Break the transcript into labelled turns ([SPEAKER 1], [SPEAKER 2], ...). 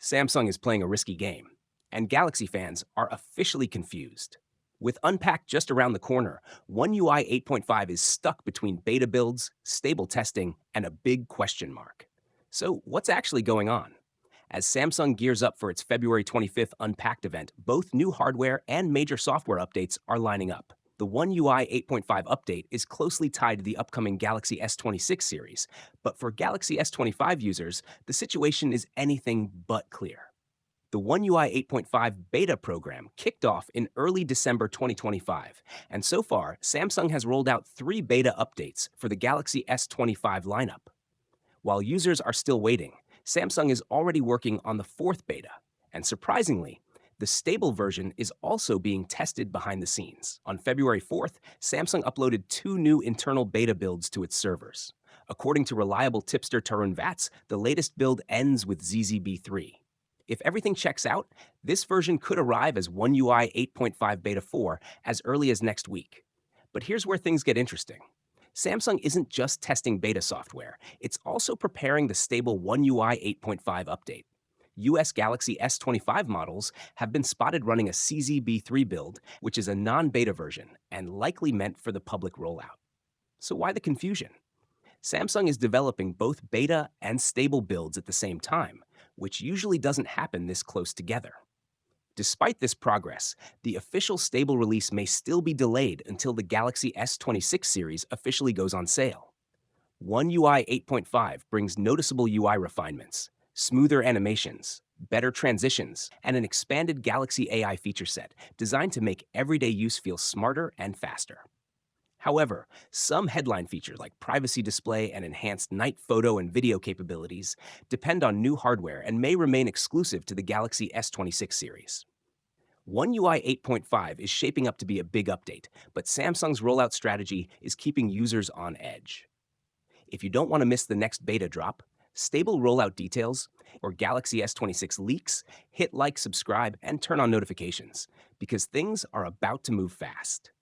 [SPEAKER 1] Samsung is playing a risky game, and Galaxy fans are officially confused. With Unpacked just around the corner, One UI 8.5 is stuck between beta builds, stable testing, and a big question mark. So, what's actually going on? As Samsung gears up for its February 25th Unpacked event, both new hardware and major software updates are lining up. The One UI 8.5 update is closely tied to the upcoming Galaxy S26 series, but for Galaxy S25 users, the situation is anything but clear. The One UI 8.5 beta program kicked off in early December 2025, and so far, Samsung has rolled out 3 beta updates for the Galaxy S25 lineup. While users are still waiting, Samsung is already working on the 4th beta, and surprisingly, the stable version is also being tested behind the scenes. On February 4th, Samsung uploaded 2 new internal beta builds to its servers. According to reliable tipster Tarun Vats, the latest build ends with ZZB3. If everything checks out, this version could arrive as One UI 8.5 Beta 4 as early as next week. But here's where things get interesting. Samsung isn't just testing beta software, it's also preparing the stable One UI 8.5 update. US Galaxy S25 models have been spotted running a CZB3 build, which is a non beta version and likely meant for the public rollout. So, why the confusion? Samsung is developing both beta and stable builds at the same time, which usually doesn't happen this close together. Despite this progress, the official stable release may still be delayed until the Galaxy S26 series officially goes on sale. One UI 8.5 brings noticeable UI refinements, smoother animations, better transitions, and an expanded Galaxy AI feature set designed to make everyday use feel smarter and faster. However, some headline features like privacy display and enhanced night photo and video capabilities depend on new hardware and may remain exclusive to the Galaxy S26 series. One UI 8.5 is shaping up to be a big update, but Samsung's rollout strategy is keeping users on edge. If you don't want to miss the next beta drop, stable rollout details, or Galaxy S26 leaks, hit like, subscribe, and turn on notifications, because things are about to move fast.